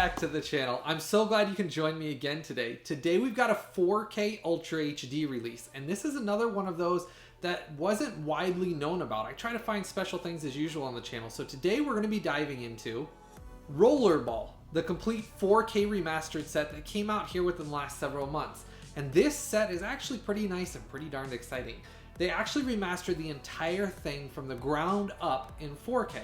back to the channel. I'm so glad you can join me again today. Today we've got a 4K Ultra HD release, and this is another one of those that wasn't widely known about. I try to find special things as usual on the channel. So today we're going to be diving into Rollerball, the complete 4K remastered set that came out here within the last several months. And this set is actually pretty nice and pretty darned exciting. They actually remastered the entire thing from the ground up in 4K.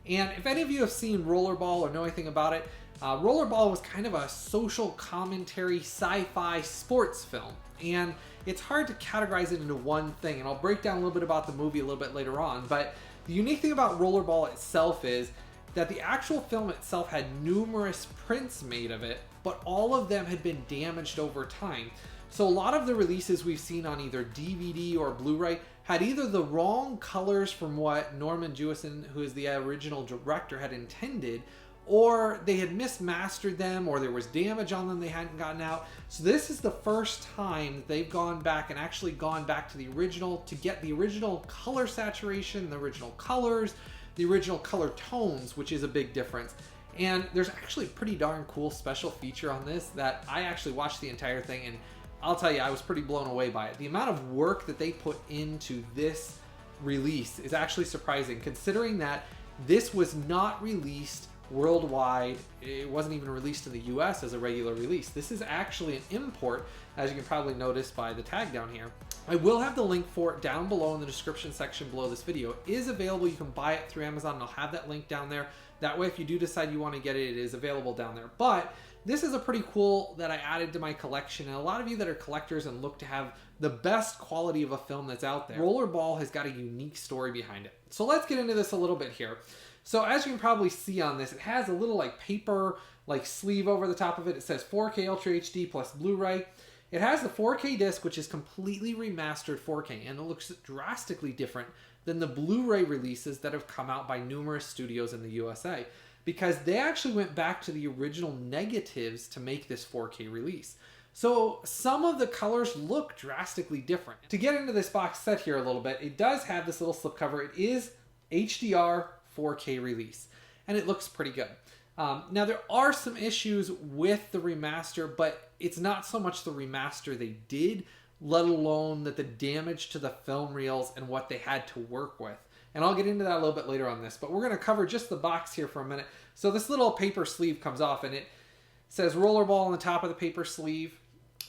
And if any of you have seen Rollerball or know anything about it, Rollerball was kind of a social commentary sci-fi sports film. And it's hard to categorize it into one thing. And I'll break down a little bit about the movie a little bit later on. But the unique thing about Rollerball itself is that the actual film itself had numerous prints made of it, but all of them had been damaged over time. So a lot of the releases we've seen on either DVD or Blu-ray had either the wrong colors from what Norman Jewison, who is the original director, had intended, or they had mismastered them, or there was damage on them they hadn't gotten out. So this is the first time they've gone back and actually gone back to the original to get the original color saturation, the original colors, the original color tones, which is a big difference. And there's actually a pretty darn cool special feature on this that I actually watched the entire thing, and I'll tell you, I was pretty blown away by it. The amount of work that they put into this release is actually surprising, considering that this was not released worldwide. It wasn't even released in the US as a regular release. This is actually an import, as you can probably notice by the tag down here. I will have the link for it down below in the description section below this video. It is available. You can buy it through Amazon, and I'll have that link down there. That way, if you do decide you want to get it, it is available down there. But this is a pretty cool that I added to my collection, and a lot of you that are collectors and look to have the best quality of a film that's out there, Rollerball has got a unique story behind it. So let's get into this a little bit here. So as you can probably see on this, it has a little like paper like sleeve over the top of it. It says 4K Ultra HD plus Blu-ray. It has the 4K disc, which is completely remastered 4K, and it looks drastically different than the Blu-ray releases that have come out by numerous studios in the USA, because they actually went back to the original negatives to make this 4K release. So some of the colors look drastically different. To get into this box set here a little bit, it does have this little slipcover. It is HDR 4K release, and it looks pretty good. Now there are some issues with the remaster, but it's not so much the remaster they did, let alone that the damage to the film reels and what they had to work with. And I'll get into that a little bit later on this, but we're going to cover just the box here for a minute. So this little paper sleeve comes off, and it says Rollerball on the top of the paper sleeve.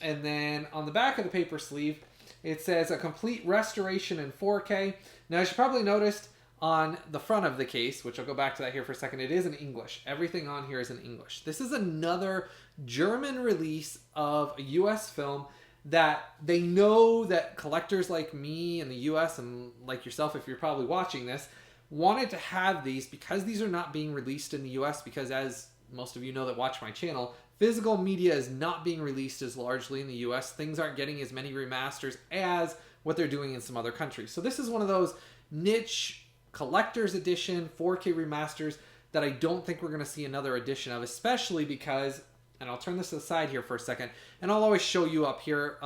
And then on the back of the paper sleeve, it says a complete restoration in 4K. Now, as you probably noticed, on the front of the case, which I'll go back to that here for a second, it is in English. Everything on here is in English. This is another German release of a US film that they know that collectors like me in the US, and like yourself if you're probably watching this, wanted to have these because these are not being released in the US, because as most of you know that watch my channel, physical media is not being released as largely in the US. Things aren't getting as many remasters as what they're doing in some other countries. So this is one of those niche collector's edition 4K remasters that I don't think we're going to see another edition of, especially because, and I'll turn this to the side here for a second, and I'll always show you up here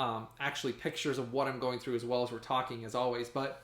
actually pictures of what I'm going through as well as we're talking as always, but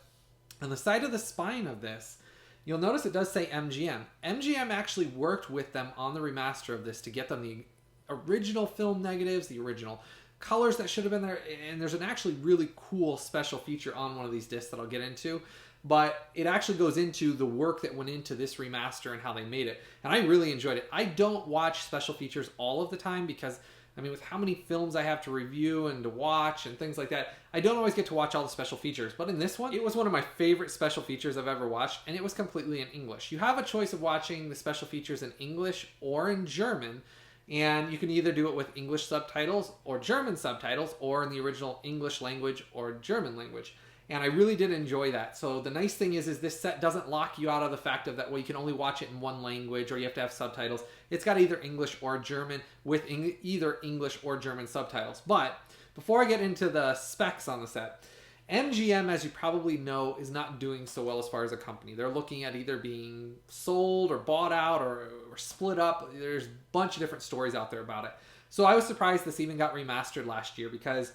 on the side of the spine of this, you'll notice it does say MGM. MGM actually worked with them on the remaster of this to get them the original film negatives, the original colors that should have been there, and there's an actually really cool special feature on one of these discs that I'll get into. But it actually goes into the work that went into this remaster and how they made it. And I really enjoyed it. I don't watch special features all of the time because, I mean, with how many films I have to review and to watch and things like that, I don't always get to watch all the special features. But in this one, it was one of my favorite special features I've ever watched, and it was completely in English. You have a choice of watching the special features in English or in German, and you can either do it with English subtitles or German subtitles, or in the original English language or German language. And I really did enjoy that. So the nice thing is this set doesn't lock you out of the fact of that, well, you can only watch it in one language or you have to have subtitles. It's got either English or German with either English or German subtitles. But before I get into the specs on the set, MGM, as you probably know, is not doing so well as far as a company. They're looking at either being sold or bought out or split up. There's a bunch of different stories out there about it. So I was surprised this even got remastered last year, because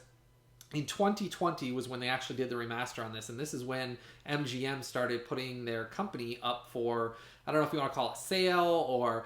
in 2020 was when they actually did the remaster on this, and this is when MGM started putting their company up for, I don't know if you want to call it sale or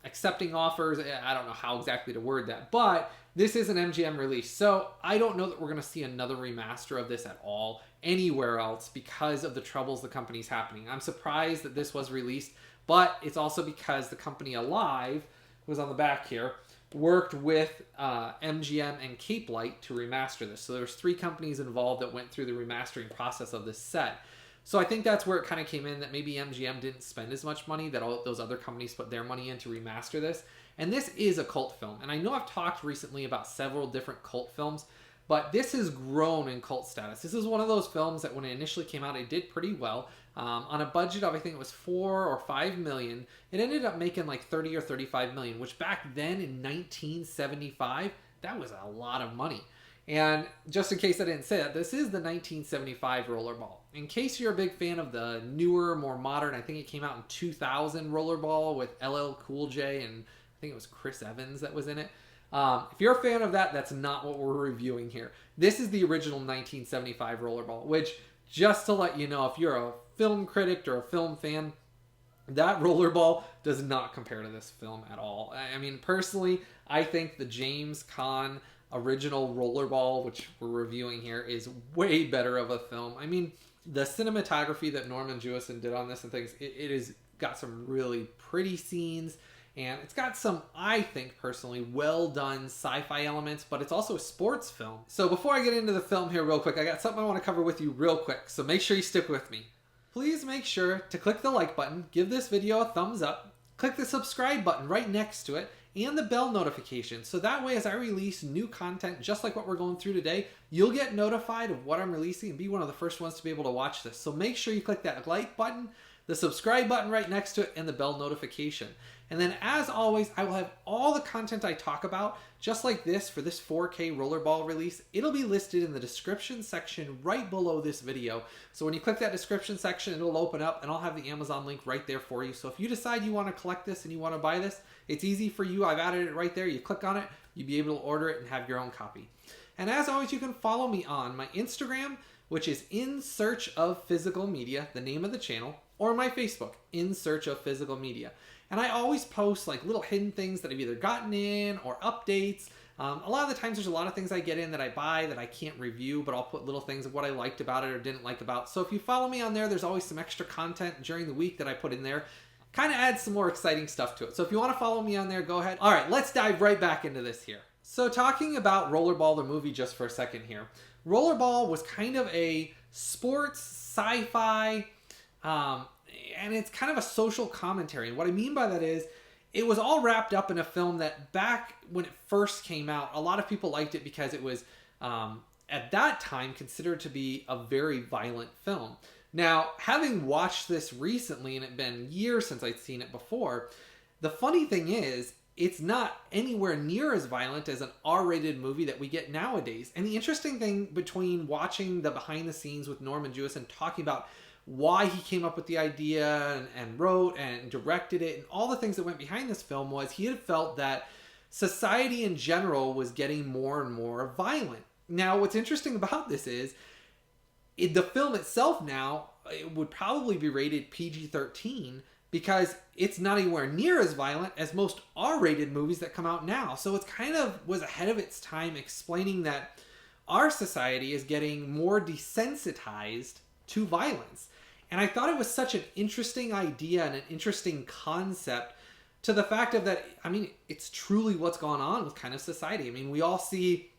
accepting offers. I don't know how exactly to word that, but this is an MGM release. So I don't know that we're going to see another remaster of this at all anywhere else because of the troubles the company's happening. I'm surprised that this was released, but it's also because the company Alive, was on the back here, worked with MGM and Cape Light to remaster this. So there's 3 companies involved that went through the remastering process of this set. So I think that's where it kind of came in, that maybe MGM didn't spend as much money, that all those other companies put their money in to remaster this. And this is a cult film. And I know I've talked recently about several different cult films, but this has grown in cult status. This is one of those films that when it initially came out, it did pretty well. On a budget of, I think it was 4 or 5 million, it ended up making like 30 or 35 million, which back then in 1975, that was a lot of money. And just in case I didn't say that, this is the 1975 Rollerball. In case you're a big fan of the newer, more modern, I think it came out in 2000 Rollerball with LL Cool J and I think it was Chris Evans that was in it. If you're a fan of that, that's not what we're reviewing here. This is the original 1975 Rollerball, which, just to let you know, if you're a film critic or a film fan, that Rollerball does not compare to this film at all. I mean, personally, I think the James Caan original Rollerball, which we're reviewing here, is way better of a film. I mean, the cinematography that Norman Jewison did on this and things, it has got some really pretty scenes, and it's got some, I think personally, well done sci-fi elements, but it's also a sports film. So before I get into the film here real quick, I got something I want to cover with you real quick, so make sure you stick with me. Please make sure to click the like button, give this video a thumbs up, click the subscribe button right next to it, and the bell notification. So that way, as I release new content, just like what we're going through today, you'll get notified of what I'm releasing and be one of the first ones to be able to watch this. So make sure you click that like button, the subscribe button right next to it, and the bell notification. And then as always, I will have all the content I talk about, just like this for this 4K Rollerball release. It'll be listed in the description section right below this video. So when you click that description section, it'll open up and I'll have the Amazon link right there for you. So if you decide you want to collect this and you want to buy this, it's easy for you. I've added it right there. You click on it, you'll be able to order it and have your own copy. And as always, you can follow me on my Instagram, which is In Search of Physical Media, the name of the channel, or my Facebook, In Search of Physical Media. And I always post like little hidden things that I've either gotten in or updates. A lot of the times there's a lot of things I get in that I buy that I can't review, but I'll put little things of what I liked about it or didn't like about. So if you follow me on there, there's always some extra content during the week that I put in there. Kind of adds some more exciting stuff to it. So if you want to follow me on there, go ahead. All right, let's dive right back into this here. So talking about Rollerball, the movie, just for a second here. Rollerball was kind of a sports, sci-fi, and it's kind of a social commentary. And what I mean by that is, it was all wrapped up in a film that back when it first came out, a lot of people liked it because it was, at that time, considered to be a very violent film. Now, having watched this recently, and it's been years since I'd seen it before, the funny thing is, it's not anywhere near as violent as an R-rated movie that we get nowadays. And the interesting thing between watching the behind the scenes with Norman Jewison talking about why he came up with the idea and wrote and directed it and all the things that went behind this film was he had felt that society in general was getting more and more violent. Now, what's interesting about this is the film itself now, it would probably be rated PG-13 because it's not anywhere near as violent as most R-rated movies that come out now. So it's kind of was ahead of its time, explaining that our society is getting more desensitized to violence. And I thought it was such an interesting idea and an interesting concept to the fact of that, I mean, it's truly what's going on with kind of society. I mean, we all see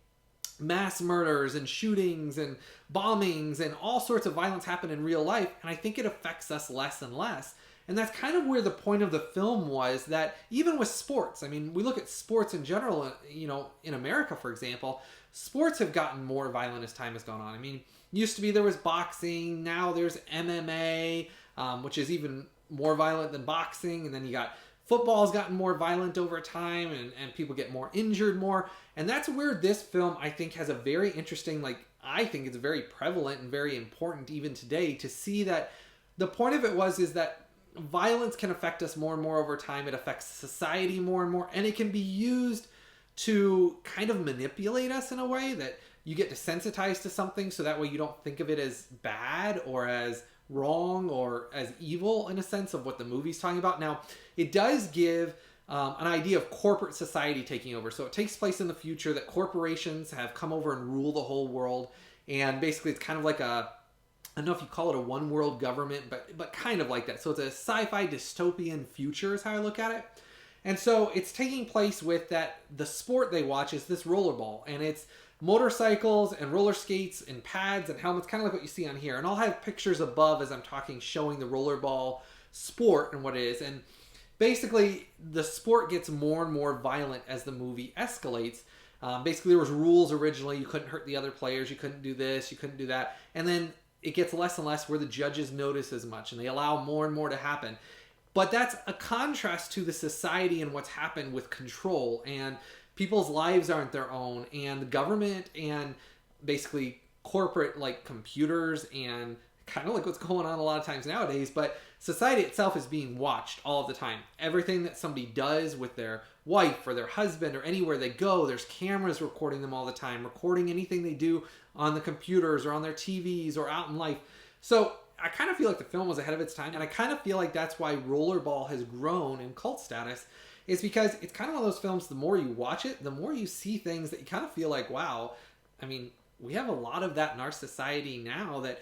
mass murders and shootings and bombings and all sorts of violence happen in real life. And I think it affects us less and less. And that's kind of where the point of the film was, that even with sports, I mean, we look at sports in general, you know, in America, for example, sports have gotten more violent as time has gone on. I mean, used to be there was boxing, now there's MMA, which is even more violent than boxing. And then you got football's gotten more violent over time and people get more injured more. And that's where this film, I think, has a very interesting, like, I think it's very prevalent and very important even today to see that the point of it is that violence can affect us more and more over time. It affects society more and more, and it can be used to kind of manipulate us in a way that you get desensitized to something, so that way you don't think of it as bad or as wrong or as evil in a sense of what the movie's talking about. Now, it does give an idea of corporate society taking over. So it takes place in the future that corporations have come over and rule the whole world. And basically it's kind of like I don't know if you call it a one world government, but kind of like that. So it's a sci-fi dystopian future is how I look at it. And so it's taking place with that the sport they watch is this rollerball. And it's motorcycles and roller skates and pads and helmets, kind of like what you see on here. And I'll have pictures above as I'm talking showing the rollerball sport and what it is. And basically, the sport gets more and more violent as the movie escalates. Basically, there was rules originally. You couldn't hurt the other players. You couldn't do this. You couldn't do that. And then it gets less and less where the judges notice as much. And they allow more and more to happen. But that's a contrast to the society and what's happened with control. And people's lives aren't their own. And the government and basically corporate like computers and kind of like what's going on a lot of times nowadays, but society itself is being watched all of the time. Everything that somebody does with their wife or their husband or anywhere they go, there's cameras recording them all the time, recording anything they do on the computers or on their TVs or out in life. So I kind of feel like the film was ahead of its time, and I kind of feel like that's why Rollerball has grown in cult status, is because it's kind of one of those films, the more you watch it, the more you see things that you kind of feel like, wow, I mean, we have a lot of that in our society now that,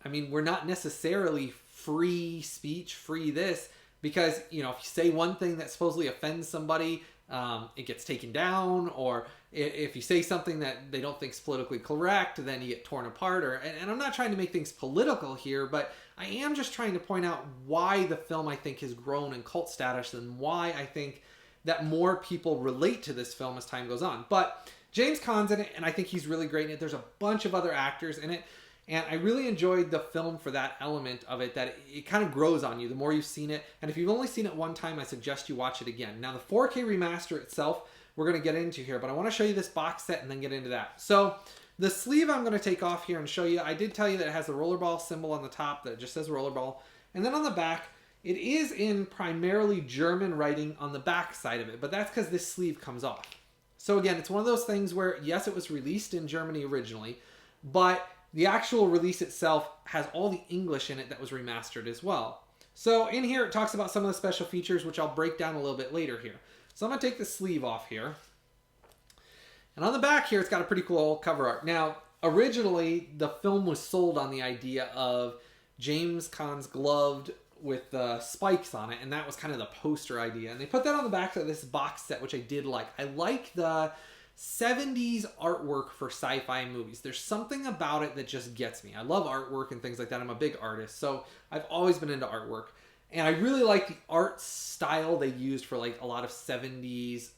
I mean, we're not necessarily free speech, free this, because, you know, if you say one thing that supposedly offends somebody, it gets taken down, or if you say something that they don't think is politically correct, then you get torn apart. And I'm not trying to make things political here, but I am just trying to point out why the film, I think, has grown in cult status and why I think that more people relate to this film as time goes on. But James Caan's in it, and I think he's really great in it. There's a bunch of other actors in it. And I really enjoyed the film for that element of it, that it kind of grows on you the more you've seen it. And if you've only seen it one time, I suggest you watch it again. Now, the 4K remaster itself, we're going to get into here, but I want to show you this box set and then get into that. So the sleeve I'm going to take off here and show you. I did tell you that it has the rollerball symbol on the top that just says rollerball. And then on the back, it is in primarily German writing on the back side of it, but that's because this sleeve comes off. So again, it's one of those things where, yes, it was released in Germany originally, but the actual release itself has all the English in it that was remastered as well. So in here, it talks about some of the special features, which I'll break down a little bit later here. So I'm going to take the sleeve off here. And on the back here, it's got a pretty cool cover art. Now, originally, the film was sold on the idea of James Caan's gloved with spikes on it, and that was kind of the poster idea. And they put that on the back of this box set, which I did like. I like the 70s artwork for sci-fi movies. There's something about it that just gets me. I love artwork and things like that. I'm a big artist, so I've always been into artwork. And I really like the art style they used for like a lot of 70s,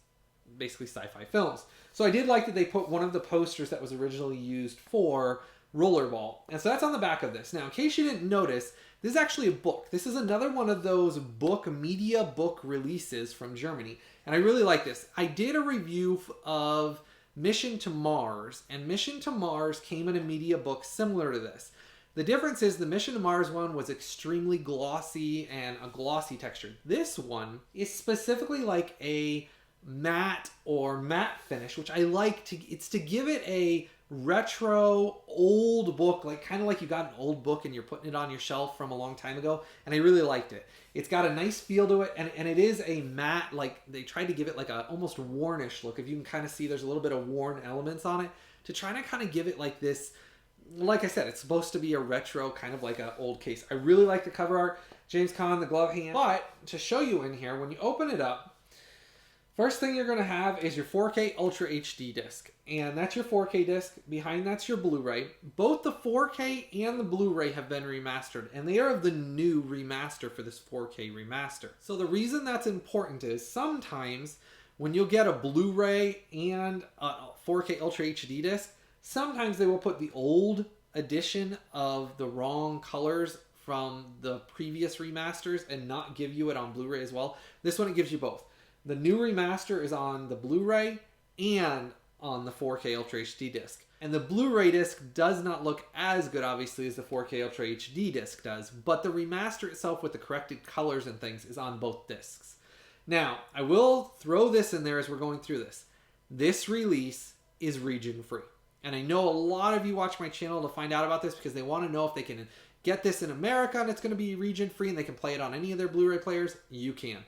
basically sci-fi films. So I did like that they put one of the posters that was originally used for Rollerball. And so that's on the back of this. Now, in case you didn't notice, this is actually a book. This is another one of those MediaBook releases from Germany. And I really like this. I did a review of Mission to Mars, and Mission to Mars came in a MediaBook similar to this. The difference is the Mission to Mars one was extremely glossy and a glossy texture. This one is specifically like a matte or matte finish, which I like it's to give it a retro old book, like kind of like you got an old book and you're putting it on your shelf from a long time ago, and I really liked it. It's got a nice feel to it, and it is a matte, like they tried to give it like a almost wornish look. If you can kind of see, there's a little bit of worn elements on it to try to kind of give it like this. Like I said, it's supposed to be a retro, kind of like an old case. I really like the cover art. James Caan, the glove hand. But to show you in here, when you open it up, first thing you're going to have is your 4K Ultra HD disc. And that's your 4K disc. Behind that's your Blu-ray. Both the 4K and the Blu-ray have been remastered. And they are of the new remaster for this 4K remaster. So the reason that's important is sometimes when you'll get a Blu-ray and a 4K Ultra HD disc, sometimes they will put the old edition of the wrong colors from the previous remasters and not give you it on Blu-ray as well. This one, it gives you both. The new remaster is on the Blu-ray and on the 4K Ultra HD disc. And the Blu-ray disc does not look as good, obviously, as the 4K Ultra HD disc does, but the remaster itself with the corrected colors and things is on both discs. Now, I will throw this in there as we're going through this. This release is region-free. And I know a lot of you watch my channel to find out about this because they want to know if they can get this in America and it's going to be region free and they can play it on any of their Blu-ray players. You can.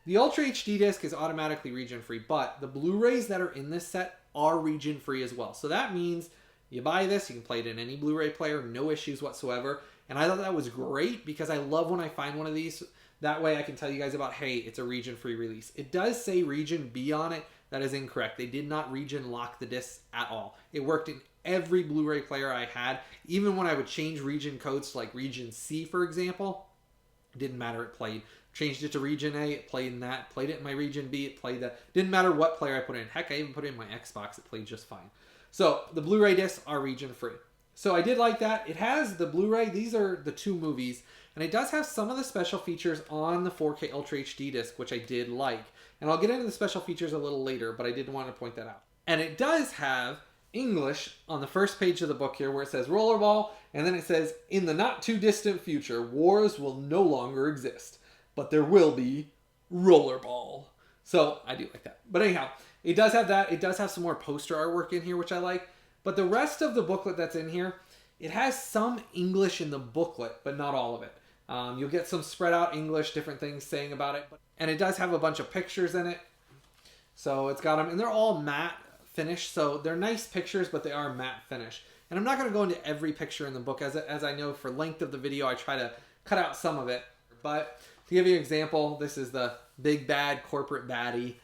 The Ultra HD disc is automatically region free, but the Blu-rays that are in this set are region free as well. So that means you buy this, you can play it in any Blu-ray player, no issues whatsoever. And I thought that was great because I love when I find one of these. That way I can tell you guys about, hey, it's a region free release. It does say region B on it. That is incorrect. They did not region lock the discs at all. It worked in every Blu-ray player I had. Even when I would change region codes to like region C, for example, it didn't matter, it played. Changed it to region A, it played in that. Played it in my region B, it played that. Didn't matter what player I put in. Heck, I even put it in my Xbox, it played just fine. So the Blu-ray discs are region free. So I did like that. It has the Blu-ray. These are the 2 movies. And it does have some of the special features on the 4K Ultra HD disc, which I did like. And I'll get into the special features a little later, but I did want to point that out. And it does have English on the first page of the book here where it says Rollerball, and then it says, in the not too distant future, wars will no longer exist, but there will be Rollerball. So I do like that. But anyhow, it does have that. It does have some more poster artwork in here, which I like. But the rest of the booklet that's in here, it has some English in the booklet, but not all of it. You'll get some spread out English, different things saying about it. And it does have a bunch of pictures in it. So it's got them, and they're all matte finish. So they're nice pictures, but they are matte finish. And I'm not going to go into every picture in the book. As I know for length of the video, I try to cut out some of it. But to give you an example, this is the big bad corporate baddie,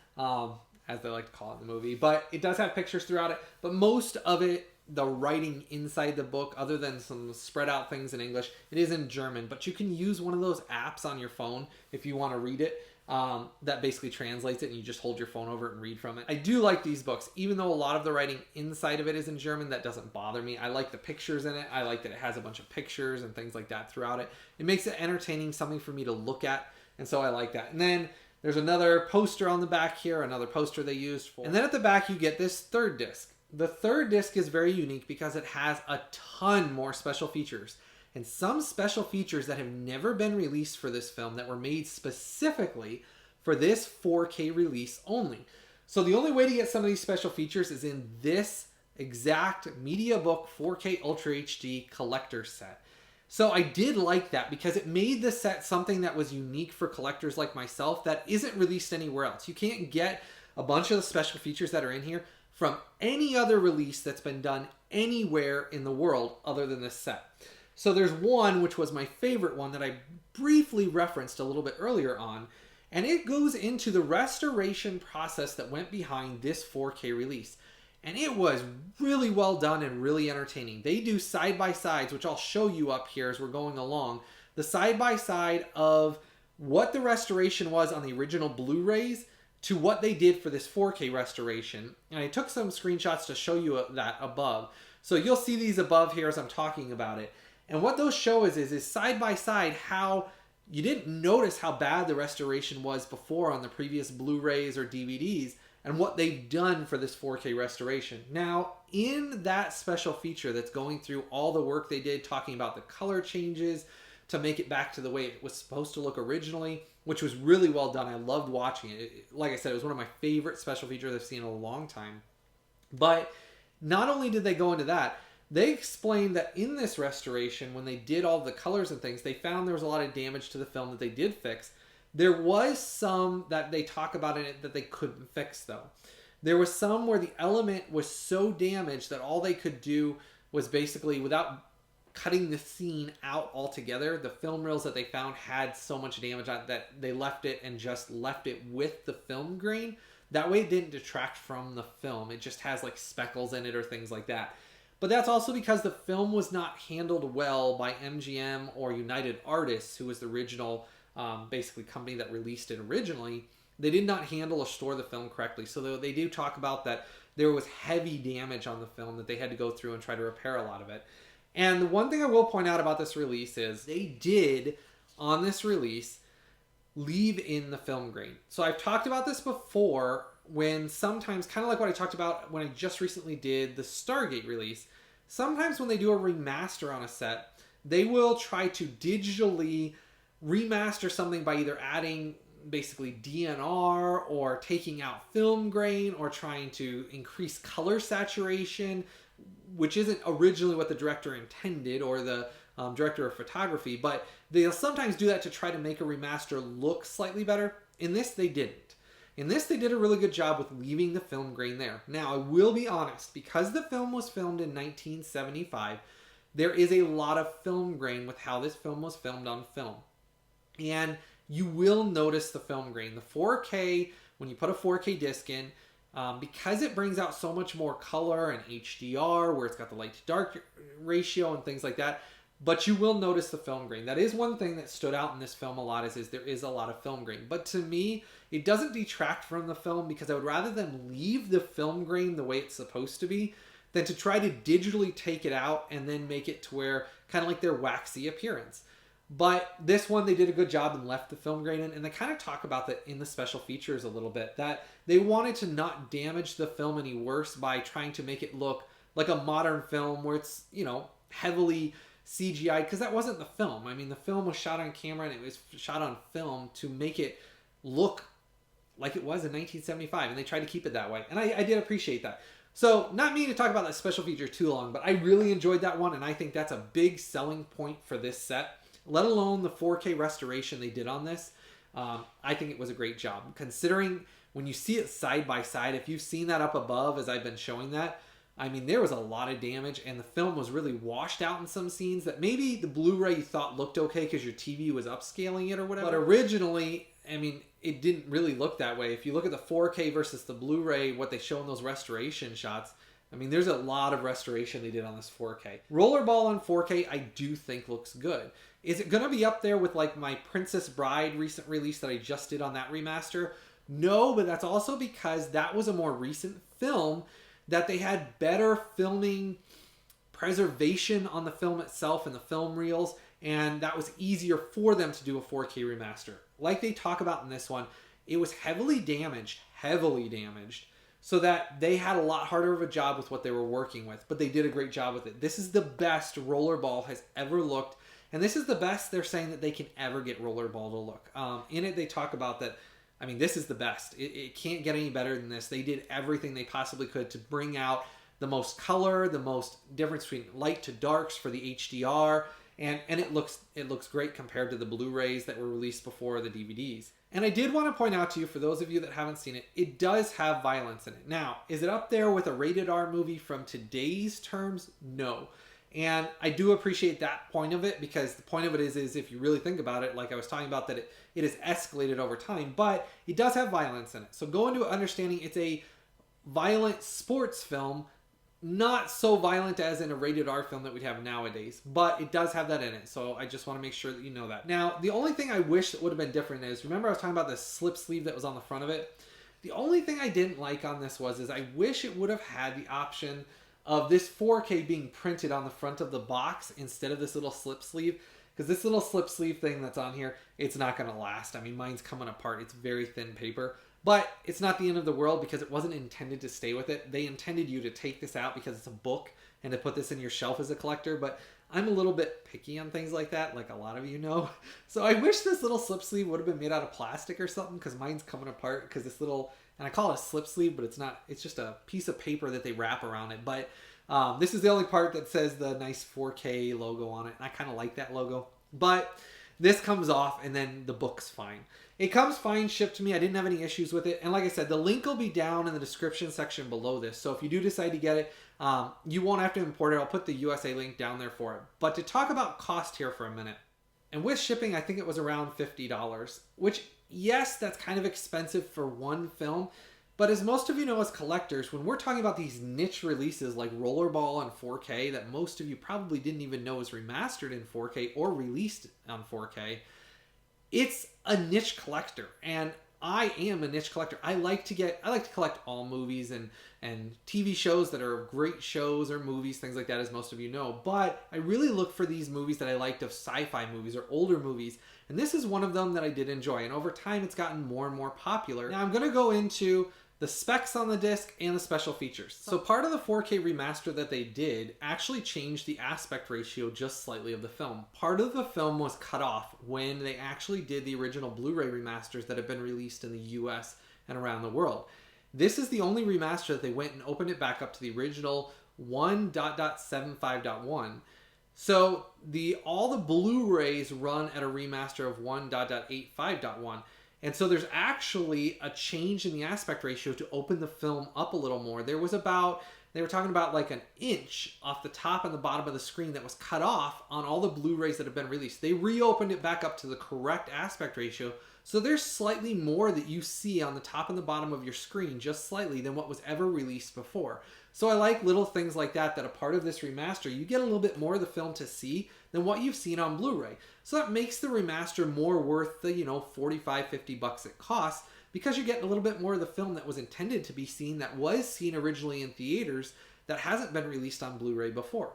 as they like to call it in the movie. But it does have pictures throughout it. But most of it, the writing inside the book, other than some spread out things in English, it is in German. But you can use one of those apps on your phone if you want to read it. That basically translates it and you just hold your phone over it and read from it. I do like these books. Even though a lot of the writing inside of it is in German, that doesn't bother me. I like the pictures in it. I like that it has a bunch of pictures and things like that throughout it. It makes it entertaining, something for me to look at, and so I like that. And then there's another poster on the back here, another poster they used for. And then at the back you get this third disc. The third disc is very unique because it has a ton more special features. And some special features that have never been released for this film that were made specifically for this 4K release only. So the only way to get some of these special features is in this exact MediaBook 4K Ultra HD collector set. So I did like that because it made the set something that was unique for collectors like myself that isn't released anywhere else. You can't get a bunch of the special features that are in here from any other release that's been done anywhere in the world other than this set. So there's one, which was my favorite one that I briefly referenced a little bit earlier on, and it goes into the restoration process that went behind this 4K release. And it was really well done and really entertaining. They do side-by-sides, which I'll show you up here as we're going along. The side-by-side of what the restoration was on the original Blu-rays to what they did for this 4K restoration. And I took some screenshots to show you that above. So you'll see these above here as I'm talking about it. And what those show is side by side how you didn't notice how bad the restoration was before on the previous Blu-rays or DVDs and what they've done for this 4K restoration. Now, in that special feature that's going through all the work they did, talking about the color changes to make it back to the way it was supposed to look originally, which was really well done. I loved watching it. Like I said, it was one of my favorite special features I've seen in a long time. But not only did they go into that, they explained that in this restoration, when they did all the colors and things, they found there was a lot of damage to the film that they did fix. There was some that they talk about in it that they couldn't fix, though. There was some where the element was so damaged that all they could do was basically, without cutting the scene out altogether, the film reels that they found had so much damage on it that they left it and just left it with the film grain. That way it didn't detract from the film. It just has like speckles in it or things like that. But that's also because the film was not handled well by MGM or United Artists, who was the original basically company that released it originally. They did not handle or store the film correctly. So they do talk about that there was heavy damage on the film that they had to go through and try to repair a lot of it. And the one thing I will point out about this release is they did, on this release, leave in the film grain. So I've talked about this before when sometimes, kind of like what I talked about when I just recently did the Stargate release, sometimes when they do a remaster on a set, they will try to digitally remaster something by either adding basically DNR or taking out film grain or trying to increase color saturation, which isn't originally what the director intended, or the director of photography, but they'll sometimes do that to try to make a remaster look slightly better. In this, they didn't. In this, they did a really good job with leaving the film grain there. Now, I will be honest, because the film was filmed in 1975, there is a lot of film grain with how this film was filmed on film. And you will notice the film grain. The 4K, when you put a 4K disc in, because it brings out so much more color and HDR, where it's got the light to dark ratio and things like that, but you will notice the film grain. That is one thing that stood out in this film a lot, is there is a lot of film grain. But to me, it doesn't detract from the film, because I would rather them leave the film grain the way it's supposed to be than to try to digitally take it out and then make it to where kind of like their waxy appearance. But this one, they did a good job and left the film grain in, and they kind of talk about that in the special features a little bit, that they wanted to not damage the film any worse by trying to make it look like a modern film where it's, you know, heavily CGI, because that wasn't the film. I mean, the film was shot on camera and it was shot on film to make it look like it was in 1975, and they tried to keep it that way, and I did appreciate that. So, not me to talk about that special feature too long, but I really enjoyed that one, and I think that's a big selling point for this set, let alone the 4K restoration they did on this. I think it was a great job, considering when you see it side by side. If you've seen that up above as I've been showing that, I mean, there was a lot of damage, and the film was really washed out in some scenes that maybe the Blu-ray you thought looked okay because your TV was upscaling it or whatever. But originally, I mean, it didn't really look that way. If you look at the 4K versus the Blu-ray, what they show in those restoration shots, I mean, there's a lot of restoration they did on this 4K. Rollerball on 4K, I do think looks good. Is it going to be up there with like my Princess Bride recent release that I just did on that remaster? No, but that's also because that was a more recent film that they had better filming preservation on the film itself and the film reels, and that was easier for them to do a 4K remaster. Like they talk about in this one, it was heavily damaged, so that they had a lot harder of a job with what they were working with, but they did a great job with it. This is the best Rollerball has ever looked, and this is the best they're saying that they can ever get Rollerball to look. In it, they talk about that, I mean, this is the best. It can't get any better than this. They did everything they possibly could to bring out the most color, the most difference between light to darks for the HDR, and it looks great compared to the Blu-rays that were released before the DVDs. And I did want to point out to you, for those of you that haven't seen it, it does have violence in it. Now, is it up there with a rated R movie from today's terms? No. And I do appreciate that point of it, because the point of it is if you really think about it, like I was talking about, that it has escalated over time, but it does have violence in it. So go into understanding it's a violent sports film, not so violent as in a rated R film that we'd have nowadays, but it does have that in it. So I just want to make sure that you know that. Now, the only thing I wish that would have been different is, remember I was talking about the slip sleeve that was on the front of it? The only thing I didn't like on this is I wish it would have had the option of this 4K being printed on the front of the box instead of this little slip sleeve, because this little slip sleeve thing that's on here, it's not going to last. I mean, mine's coming apart. It's very thin paper, but it's not the end of the world, because it wasn't intended to stay with it. They intended you to take this out because it's a book and to put this in your shelf as a collector, but I'm a little bit picky on things like that, like a lot of you know. So I wish this little slip sleeve would have been made out of plastic or something, because mine's coming apart, because this little, and I call it a slip sleeve, but it's not, it's just a piece of paper that they wrap around it. But this is the only part that says the nice 4K logo on it, and I kind of like that logo. But this comes off, and then the book's fine. It comes fine shipped to me. I didn't have any issues with it. And like I said, the link will be down in the description section below this. So if you do decide to get it, you won't have to import it. I'll put the USA link down there for it. But to talk about cost here for a minute, and with shipping, I think it was around $50, which, yes, that's kind of expensive for one film. But as most of you know as collectors, when we're talking about these niche releases like Rollerball on 4K that most of you probably didn't even know was remastered in 4K or released on 4K, it's a niche collector. And I am a niche collector. I like to collect all movies and TV shows that are great shows or movies, things like that, as most of you know. But I really look for these movies that I liked of sci-fi movies or older movies. And this is one of them that I did enjoy. And over time, it's gotten more and more popular. Now I'm going to go into the specs on the disc and the special features. So part of the 4K remaster that they did actually changed the aspect ratio just slightly of the film. Part of the film was cut off when they actually did the original Blu-ray remasters that have been released in the US and around the world. This is the only remaster that they went and opened it back up to the original 1.75.1. So all the Blu-rays run at a remaster of 1.85.1. And so there's actually a change in the aspect ratio to open the film up a little more. They were talking about like an inch off the top and the bottom of the screen that was cut off on all the Blu-rays that have been released. They reopened it back up to the correct aspect ratio. So there's slightly more that you see on the top and the bottom of your screen, just slightly, than what was ever released before. So I like little things like that a part of this remaster, you get a little bit more of the film to see than what you've seen on Blu-ray. So that makes the remaster more worth the, $45-50 it costs, because you're getting a little bit more of the film that was intended to be seen, that was seen originally in theaters, that hasn't been released on Blu-ray before.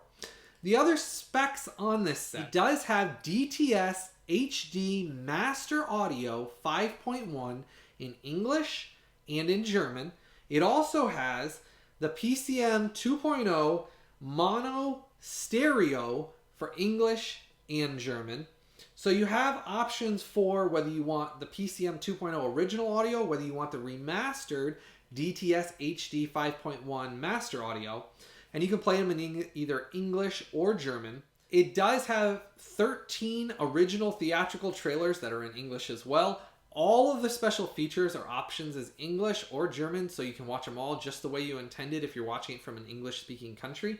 The other specs on this set, it does have DTS HD Master Audio 5.1 in English and in German. It also has the PCM 2.0 mono stereo for English and German. So you have options for whether you want the PCM 2.0 original audio, whether you want the remastered DTS HD 5.1 master audio, and you can play them in either English or German. It does have 13 original theatrical trailers that are in English as well. All of the special features or options is English or German, so you can watch them all just the way you intended if you're watching it from an English-speaking country.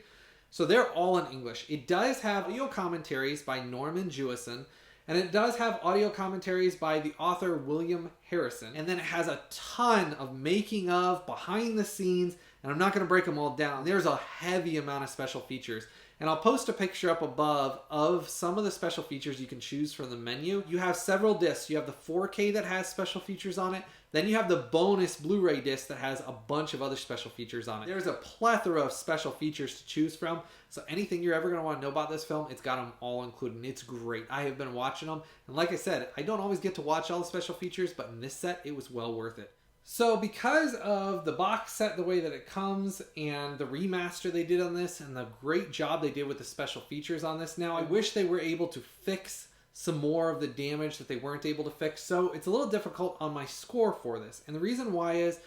So they're all in English. It does have audio commentaries by Norman Jewison, and it does have audio commentaries by the author William Harrison. And then it has a ton of making of, behind the scenes, and I'm not going to break them all down. There's a heavy amount of special features. And I'll post a picture up above of some of the special features you can choose from the menu. You have several discs. You have the 4K that has special features on it. Then you have the bonus Blu-ray disc that has a bunch of other special features on it. There's a plethora of special features to choose from. So anything you're ever going to want to know about this film, it's got them all included. And it's great. I have been watching them. And like I said, I don't always get to watch all the special features, but in this set, it was well worth it. So because of the box set, the way that it comes, and the remaster they did on this, and the great job they did with the special features on this, now I wish they were able to fix some more of the damage that they weren't able to fix. So it's a little difficult on my score for this. And the reason why is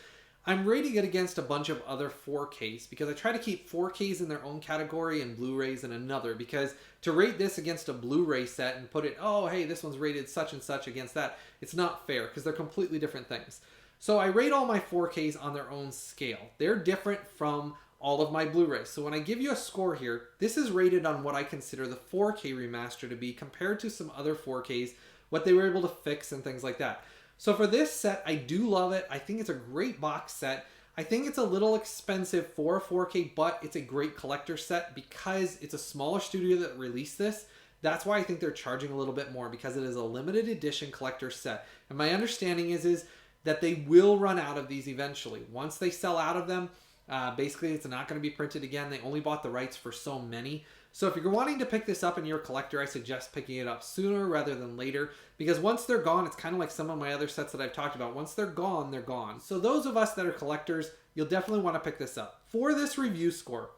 I'm rating it against a bunch of other 4Ks, because I try to keep 4Ks in their own category and Blu-rays in another, because to rate this against a Blu-ray set and put it, oh, hey, this one's rated such and such against that, it's not fair, because they're completely different things. So I rate all my 4Ks on their own scale. They're different from all of my Blu-rays. So when I give you a score here, this is rated on what I consider the 4K remaster to be compared to some other 4Ks, what they were able to fix and things like that. So for this set, I do love it. I think it's a great box set. I think it's a little expensive for a 4K, but it's a great collector set because it's a smaller studio that released this. That's why I think they're charging a little bit more, because it is a limited edition collector set. And my understanding is that they will run out of these eventually. Once they sell out of them, basically it's not going to be printed again. They only bought the rights for so many. So if you're wanting to pick this up and you're a collector, I suggest picking it up sooner rather than later, because once they're gone, it's kind of like some of my other sets that I've talked about. Once they're gone, they're gone. So those of us that are collectors, you'll definitely want to pick this up. For this review score,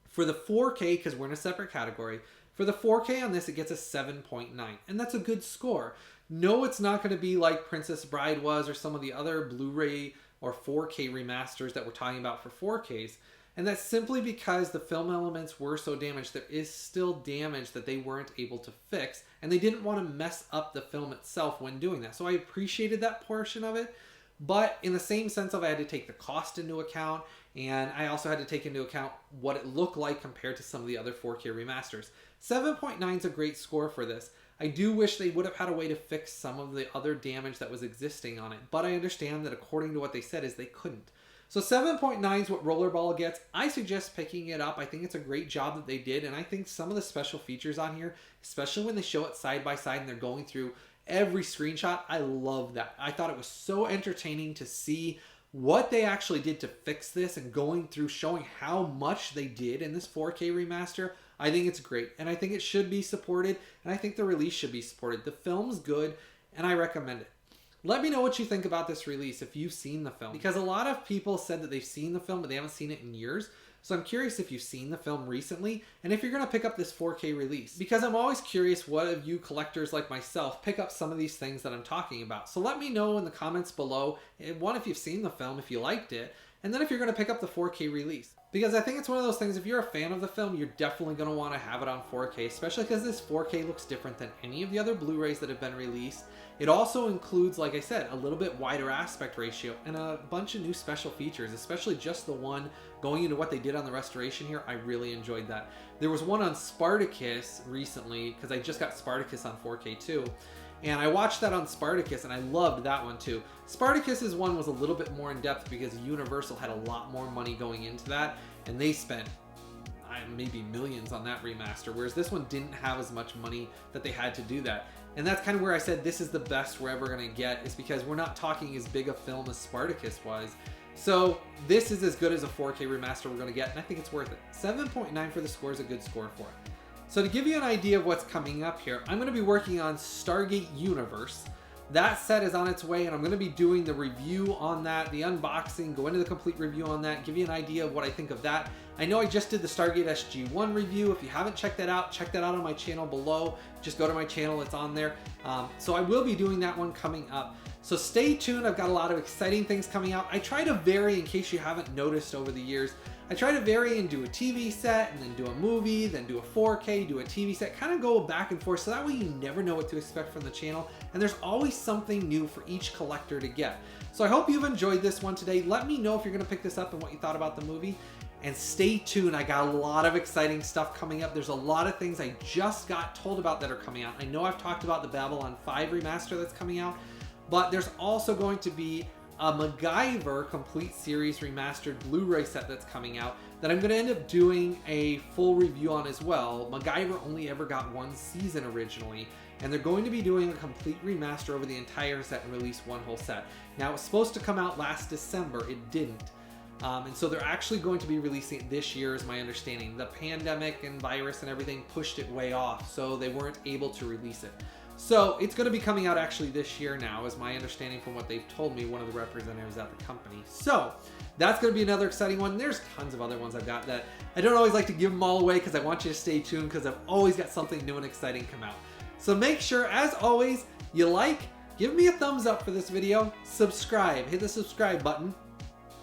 for the 4K, because we're in a separate category, for the 4K on this, it gets a 7.9, and that's a good score. No, it's not going to be like Princess Bride was or some of the other Blu-ray or 4K remasters that we're talking about for 4Ks. And that's simply because the film elements were so damaged. There is still damage that they weren't able to fix, and they didn't want to mess up the film itself when doing that. So I appreciated that portion of it, but in the same sense of I had to take the cost into account, and I also had to take into account what it looked like compared to some of the other 4K remasters. 7.9 is a great score for this. I do wish they would have had a way to fix some of the other damage that was existing on it, but I understand that according to what they said is they couldn't. So 7.9 is what Rollerball gets. I suggest picking it up. I think it's a great job that they did, and I think some of the special features on here, especially when they show it side by side and they're going through every screenshot, I love that. I thought it was so entertaining to see what they actually did to fix this and going through showing how much they did in this 4K remaster. I think it's great, and I think it should be supported, and I think the release should be supported. The film's good, and I recommend it. Let me know what you think about this release if you've seen the film, because a lot of people said that they've seen the film, but they haven't seen it in years. So I'm curious if you've seen the film recently, and if you're going to pick up this 4K release, because I'm always curious what of you collectors like myself pick up some of these things that I'm talking about. So let me know in the comments below, one, if you've seen the film, if you liked it, and then if you're going to pick up the 4K release. Because I think it's one of those things, if you're a fan of the film, you're definitely going to want to have it on 4K, especially because this 4K looks different than any of the other Blu-rays that have been released. It also includes, like I said, a little bit wider aspect ratio and a bunch of new special features, especially just the one going into what they did on the restoration here. I really enjoyed that. There was one on Spartacus recently, because I just got Spartacus on 4K too. And I watched that on Spartacus and I loved that one too. Spartacus's one was a little bit more in depth because Universal had a lot more money going into that and they spent maybe millions on that remaster, whereas this one didn't have as much money that they had to do that. And that's kind of where I said this is the best we're ever going to get, is because we're not talking as big a film as Spartacus was. So this is as good as a 4K remaster we're going to get, and I think it's worth it. 7.9 for the score is a good score for it. So to give you an idea of what's coming up here, I'm going to be working on Stargate Universe. That set is on its way, and I'm going to be doing the review on that, the unboxing, go into the complete review on that, give you an idea of what I think of that. I know I just did the Stargate SG-1 review. If you haven't checked that out on my channel below. Just go to my channel, it's on there. So I will be doing that one coming up. So stay tuned, I've got a lot of exciting things coming out. I try to vary, in case you haven't noticed over the years, I try to vary and do a TV set, and then do a movie, then do a 4K, do a TV set, kind of go back and forth, so that way you never know what to expect from the channel, and there's always something new for each collector to get. So I hope you've enjoyed this one today. Let me know if you're going to pick this up and what you thought about the movie, and stay tuned. I got a lot of exciting stuff coming up. There's a lot of things I just got told about that are coming out. I know I've talked about the Babylon 5 remaster that's coming out, but there's also going to be a MacGyver complete series remastered Blu-ray set that's coming out that I'm going to end up doing a full review on as well. MacGyver only ever got one season originally, and they're going to be doing a complete remaster over the entire set and release one whole set. Now, it was supposed to come out last December. It didn't. And so they're actually going to be releasing it this year, is my understanding. The pandemic and virus and everything pushed it way off, so they weren't able to release it. So it's going to be coming out actually this year now, is my understanding from what they've told me, one of the representatives at the company. So that's going to be another exciting one. There's tons of other ones I've got that I don't always like to give them all away, because I want you to stay tuned, because I've always got something new and exciting come out. So make sure, as always, you like, give me a thumbs up for this video, subscribe, hit the subscribe button,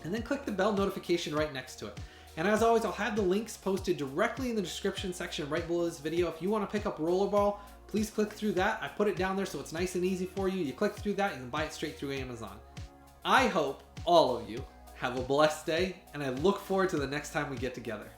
and then click the bell notification right next to it. And as always, I'll have the links posted directly in the description section right below this video. If you want to pick up Rollerball, please click through that. I put it down there so it's nice and easy for you. You click through that, you can buy it straight through Amazon. I hope all of you have a blessed day, and I look forward to the next time we get together.